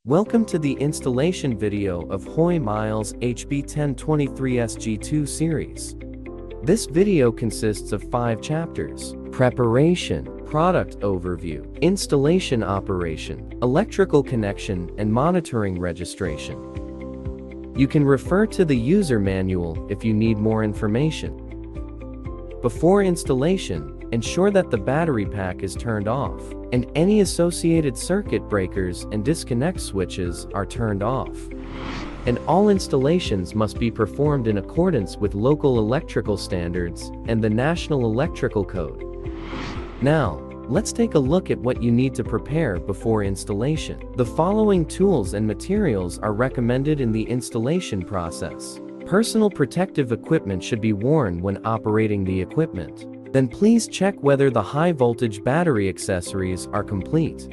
Welcome to the installation video of Hoymiles HB 1023 SG2 series. This video consists of 5 chapters: preparation, product overview, installation operation, electrical connection, and monitoring registration. You can refer to the user manual if you need more information. Before installation, ensure that the battery pack is turned off, and any associated circuit breakers and disconnect switches are turned off. And all installations must be performed in accordance with local electrical standards and the National Electrical Code. Now, let's take a look at what you need to prepare before installation. The following tools and materials are recommended in the installation process. Personal protective equipment should be worn when operating the equipment. Then please check whether the high-voltage battery accessories are complete.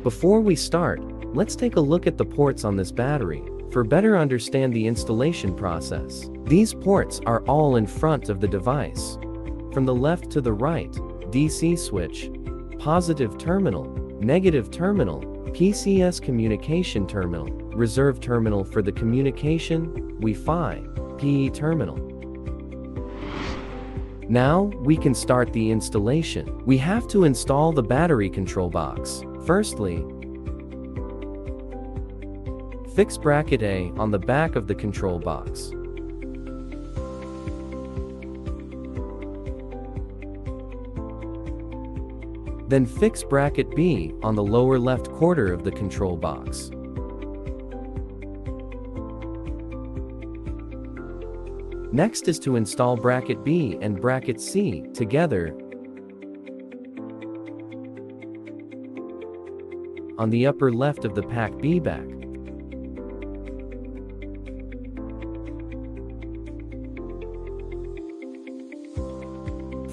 Before we start, let's take a look at the ports on this battery, for better understand the installation process. These ports are all in front of the device. From the left to the right, DC switch, positive terminal, negative terminal, PCS communication terminal, reserve terminal for the communication, Wi-Fi, PE terminal. Now, we can start the installation. We have to install the battery control box. Firstly, fix bracket A on the back of the control box. Then fix bracket B on the lower left corner of the control box. Next is to install bracket B and bracket C together on the upper left of the pack B back.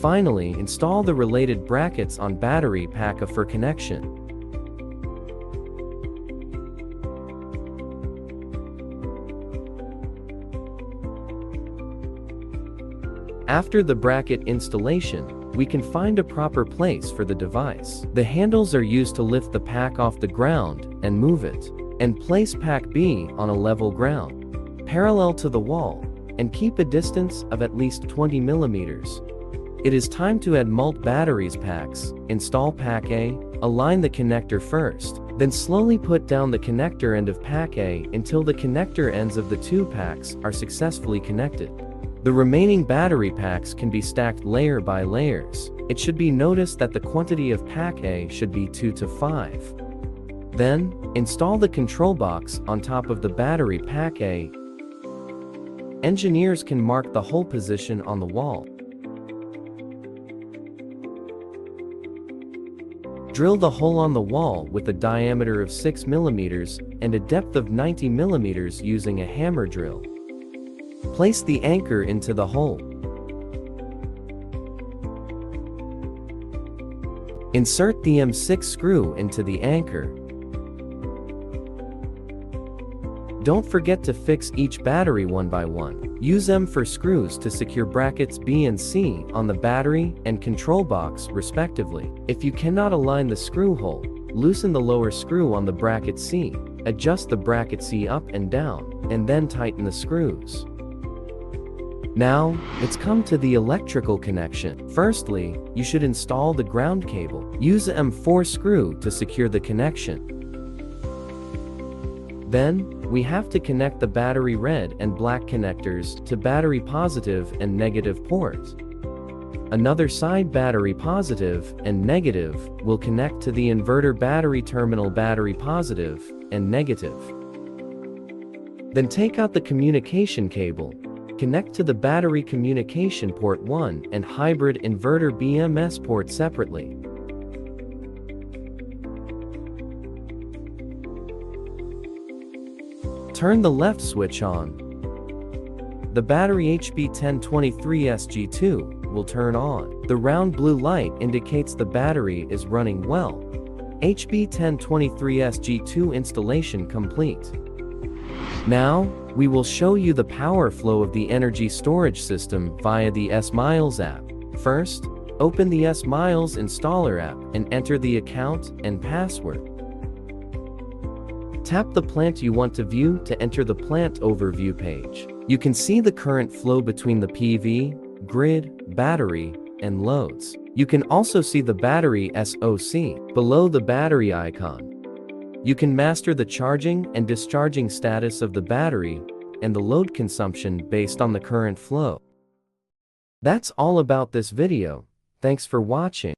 Finally, install the related brackets on battery pack A for connection. After the bracket installation, we can find a proper place for the device. The handles are used to lift the pack off the ground and move it, and place pack B on a level ground, parallel to the wall, and keep a distance of at least 20 millimeters. It is time to add mult batteries packs. Install pack A, align the connector first, then slowly put down the connector end of pack A until the connector ends of the two packs are successfully connected. The remaining battery packs can be stacked layer by layers. It should be noticed that the quantity of pack A should be 2 to 5. Then, install the control box on top of the battery pack A. Engineers can mark the hole position on the wall. Drill the hole on the wall with a diameter of 6 millimeters and a depth of 90 millimeters using a hammer drill. Place the anchor into the hole. Insert the M6 screw into the anchor. Don't forget to fix each battery one by one. Use M4 screws to secure brackets B and C on the battery and control box respectively. If you cannot align the screw hole, loosen the lower screw on the bracket C, adjust the bracket C up and down, and then tighten the screws. Now, let's come to the electrical connection. Firstly, you should install the ground cable. Use a M4 screw to secure the connection. Then, we have to connect the battery red and black connectors to battery positive and negative ports. Another side battery positive and negative will connect to the inverter battery terminal battery positive and negative. Then take out the communication cable. Connect to the battery communication port 1 and hybrid inverter BMS port separately. Turn the left switch on. The battery HB 1023 SG2 will turn on. The round blue light indicates the battery is running well. HB 1023 SG2 installation complete. Now, we will show you the power flow of the energy storage system via the S-Miles app. First, open the S-Miles installer app and enter the account and password. Tap the plant you want to view to enter the plant overview page. You can see the current flow between the PV, grid, battery, and loads. You can also see the battery SOC below the battery icon. You can master the charging and discharging status of the battery and the load consumption based on the current flow. That's all about this video. Thanks for watching.